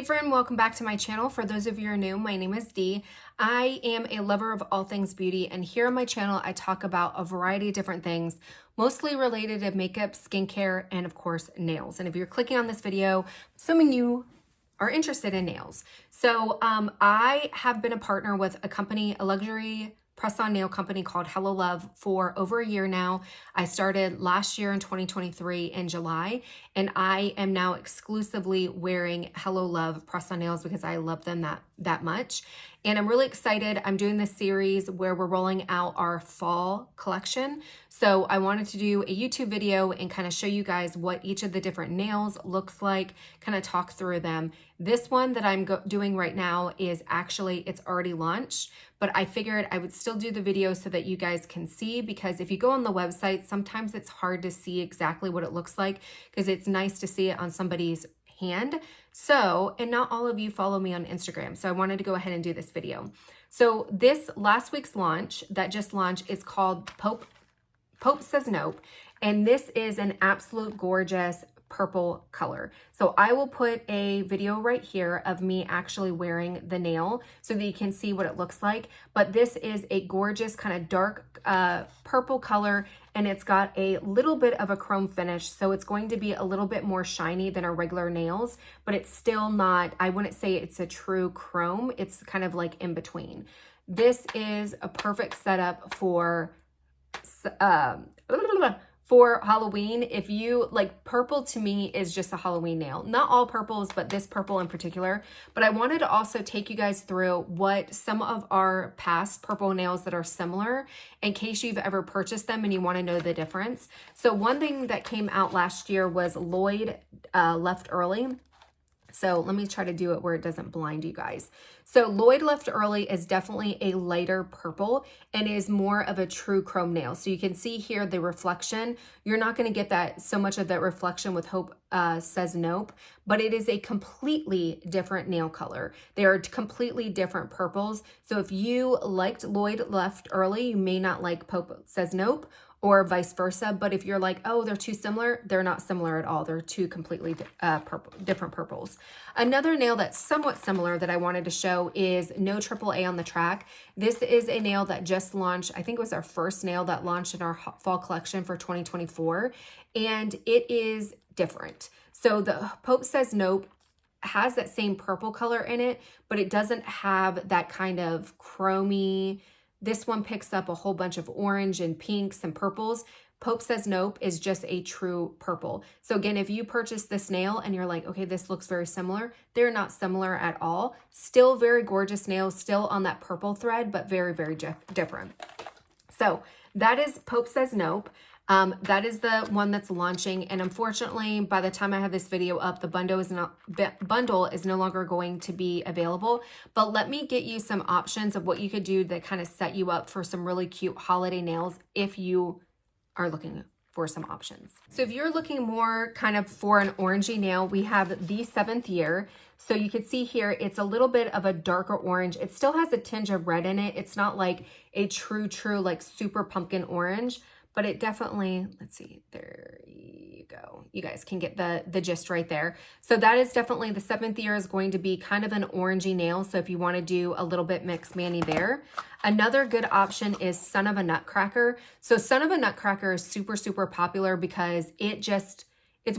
Hey friend, welcome back to my channel. For those of you who are new, my name is Dee. I am a lover of all things beauty, and here on my channel I talk about a variety of different things, mostly related to makeup, skincare, and of course nails. And if you're clicking on this video, assuming you are interested in nails. So I have been a partner with a company, a luxury press-on nail company called Hello Love for over a year now. I started last year in 2023 in July, and I am now exclusively wearing Hello Love press-on nails because I love them that much. And I'm really excited. I'm doing this series where we're rolling out our fall collection. So I wanted to do a YouTube video and kind of show you guys what each of the different nails looks like, kind of talk through them. This one that I'm doing right now is actually, it's already launched, but I figured I would still do the video so that you guys can see, because if you go on the website, sometimes it's hard to see exactly what it looks like because it's nice to see it on somebody's hand. So, and not all of you follow me on Instagram, so I wanted to go ahead and do this video. So this last week's launch that just launched is called Pope Says Nope, and this is an absolute gorgeous purple color. So I will put a video right here of me actually wearing the nail so that you can see what it looks like. But this is a gorgeous kind of dark purple color, and it's got a little bit of a chrome finish. So it's going to be a little bit more shiny than our regular nails, but it's still not, I wouldn't say it's a true chrome. It's kind of like in between. This is a perfect setup for Halloween. If you like, purple to me is just a Halloween nail. Not all purples, but this purple in particular. But I wanted to also take you guys through what some of our past purple nails that are similar, in case you've ever purchased them and you want to know the difference. So one thing that came out last year was Lloyd Left Early. So let me try to do it where it doesn't blind you guys. So Lloyd Left Early is definitely a lighter purple and is more of a true chrome nail. So you can see here the reflection. You're not going to get that so much of that reflection with Hope Says Nope, but it is a completely different nail color. They are completely different purples. So if you liked Lloyd Left Early, you may not like Pope Says Nope, or vice versa. But if you're like, oh, they're too similar, they're not similar at all. They're two completely different purples. Another nail that's somewhat similar that I wanted to show is No AAA on the Track. This is a nail that just launched. I think it was our first nail that launched in our fall collection for 2024. And it is different. So the Pope Says Nope has that same purple color in it, but it doesn't have that kind of chromy. This one picks up a whole bunch of orange and pinks and purples. Pope Says Nope is just a true purple. So again, if you purchase this nail and you're like, okay, this looks very similar, they're not similar at all. Still very gorgeous nails, still on that purple thread, but very, very different. So that is Pope Says Nope. That is the one that's launching, and unfortunately by the time I have this video up, the bundle is no longer going to be available. But let me get you some options of what you could do that kind of set you up for some really cute holiday nails if you are looking for some options. So if you're looking more kind of for an orangey nail, we have the 7th Year. So you can see here, it's a little bit of a darker orange. It still has a tinge of red in it. It's not like a true like super pumpkin orange, but it definitely, let's see, there you go. You guys can get the gist right there. So that is definitely, the 7th Year is going to be kind of an orangey nail. So if you want to do a little bit mixed manny there. Another good option is Son of a Nutcracker. So Son of a Nutcracker is super, super popular because it's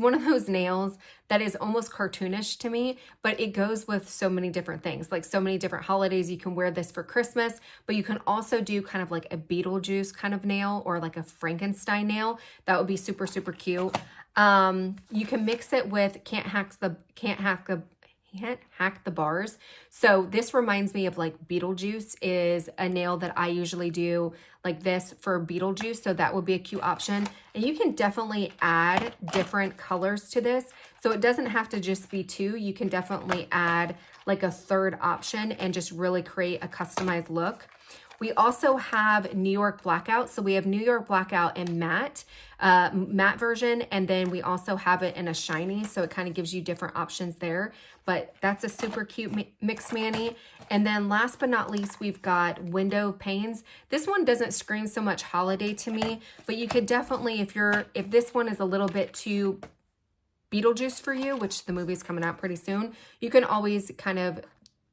one of those nails that is almost cartoonish to me, but it goes with so many different things, like so many different holidays. You can wear this for Christmas, but you can also do kind of like a Beetlejuice kind of nail or like a Frankenstein nail. That would be super, super cute. You can mix it with Can't Hack the Bars. So this reminds me of like Beetlejuice is a nail that I usually do like this for Beetlejuice. So that would be a cute option. And you can definitely add different colors to this. So it doesn't have to just be 2. You can definitely add like a 3rd option and just really create a customized look. We also have New York Blackout. So we have New York Blackout in matte version, and then we also have it in a shiny. So it kind of gives you different options there, but that's a super cute mix manny. And then last but not least, we've got Window Panes. This one doesn't scream so much holiday to me, but you could definitely, if this one is a little bit too Beetlejuice for you, which the movie's coming out pretty soon, you can always kind of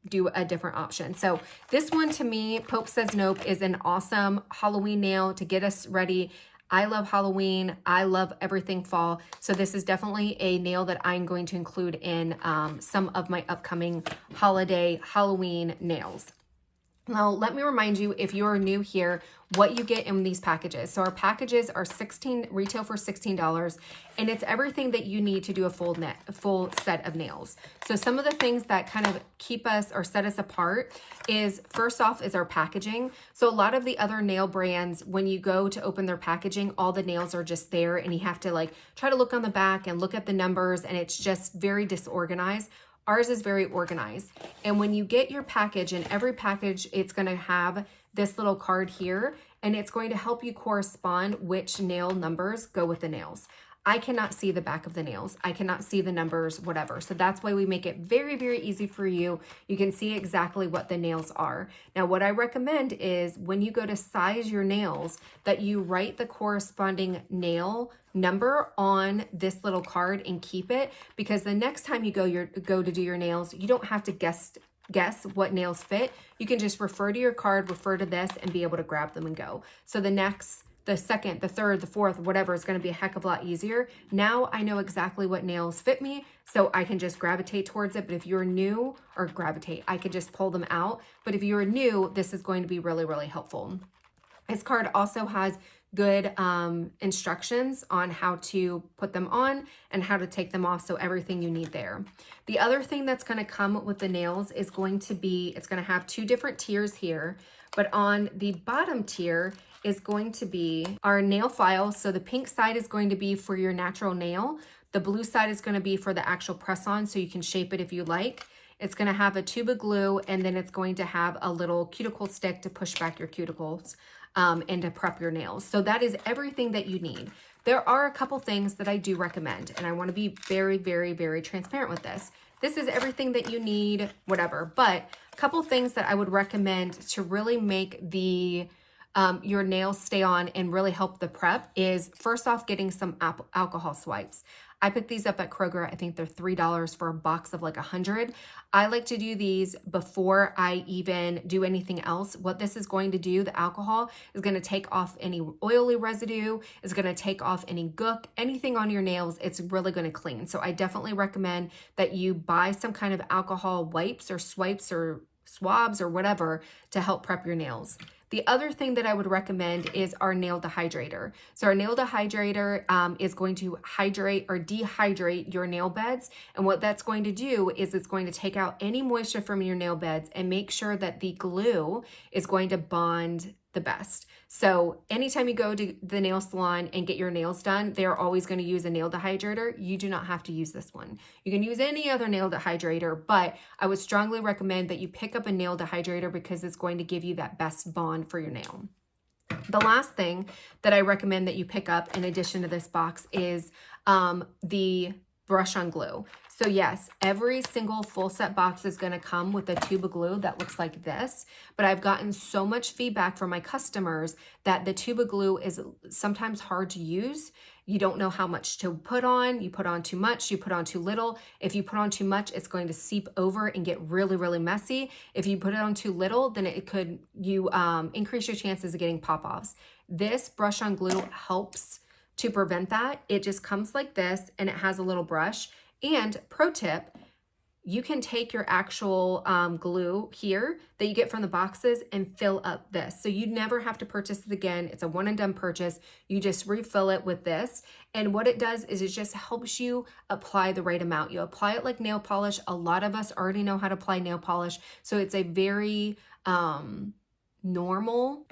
do a different option. So this one to me, Pope Says Nope, is an awesome Halloween nail to get us ready. I love Halloween. I love everything fall. So this is definitely a nail that I'm going to include in some of my upcoming holiday Halloween nails. Now, let me remind you, if you're new here, what you get in these packages. So our packages are retail for $16, and it's everything that you need to do a full set of nails. So some of the things that kind of keep us or set us apart is, first off, is our packaging. So a lot of the other nail brands, when you go to open their packaging, all the nails are just there, and you have to like try to look on the back and look at the numbers, and it's just very disorganized. Ours is very organized. And when you get your package, in every package, it's going to have this little card here, and it's going to help you correspond which nail numbers go with the nails. I cannot see the back of the nails. I cannot see the numbers, whatever. So that's why we make it very, very easy for you. You can see exactly what the nails are. Now, what I recommend is when you go to size your nails, that you write the corresponding nail number on this little card and keep it, because the next time you go to do your nails, you don't have to guess what nails fit. You can just refer to your card, refer to this, and be able to grab them and go. So the second, the third, the fourth, whatever, is going to be a heck of a lot easier. Now I know exactly what nails fit me, so I can just gravitate towards it. But if you're new, I could just pull them out. But if you're new, this is going to be really, really helpful. This card also has good instructions on how to put them on and how to take them off, so everything you need there. The other thing that's going to come with the nails is going to be, it's going to have two different tiers here, but on the bottom tier is going to be our nail file. So the pink side is going to be for your natural nail. The blue side is going to be for the actual press-on, so you can shape it if you like. It's going to have a tube of glue, and then it's going to have a little cuticle stick to push back your cuticles and to prep your nails. So that is everything that you need. There are a couple things that I do recommend, and I want to be very, very, very transparent with this. This is everything that you need, whatever, but a couple things that I would recommend to really make the your nails stay on and really help the prep is, first off, getting some alcohol swipes. I picked these up at Kroger. I think they're $3 for a box of like 100. I like to do these before I even do anything else. What this is going to do, the alcohol, is going to take off any oily residue, is going to take off any gook, anything on your nails. It's really going to clean. So I definitely recommend that you buy some kind of alcohol wipes or swipes or swabs or whatever to help prep your nails. The other thing that I would recommend is our nail dehydrator. So our nail dehydrator is going to hydrate or dehydrate your nail beds. And what that's going to do is it's going to take out any moisture from your nail beds and make sure that the glue is going to bond the best. So anytime you go to the nail salon and get your nails done, they're always going to use a nail dehydrator. You do not have to use this one. You can use any other nail dehydrator, but I would strongly recommend that you pick up a nail dehydrator because it's going to give you that best bond for your nail. The last thing that I recommend that you pick up in addition to this box is the brush on glue. So yes, every single full set box is going to come with a tube of glue that looks like this, but I've gotten so much feedback from my customers that the tube of glue is sometimes hard to use. You don't know how much to put on. You put on too much, you put on too little. If you put on too much, it's going to seep over and get really, really messy. If you put it on too little, then it could, increase your chances of getting pop-offs. This brush on glue helps to prevent that. It just comes like this, and it has a little brush. And pro tip, you can take your actual glue here that you get from the boxes and fill up this. So you never have to purchase it again. It's a one and done purchase. You just refill it with this. And what it does is it just helps you apply the right amount. You apply it like nail polish. A lot of us already know how to apply nail polish. So it's a very normal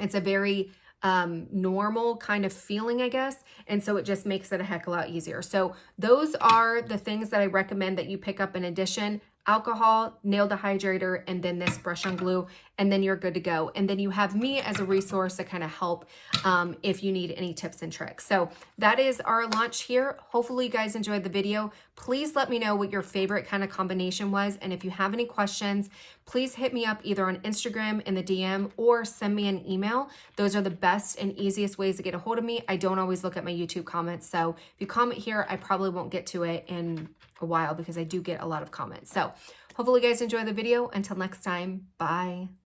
kind of feeling, I guess. And so it just makes it a heck of a lot easier. So those are the things that I recommend that you pick up in addition: alcohol, nail dehydrator, and then this brush on glue, and then you're good to go. And then you have me as a resource to kind of help if you need any tips and tricks. So that is our launch here. Hopefully you guys enjoyed the video. Please let me know what your favorite kind of combination was. And if you have any questions, please hit me up either on Instagram in the DM or send me an email. Those are the best and easiest ways to get a hold of me. I don't always look at my YouTube comments, so if you comment here, I probably won't get to it in a while because I do get a lot of comments. So hopefully you guys enjoy the video. Until next time, bye.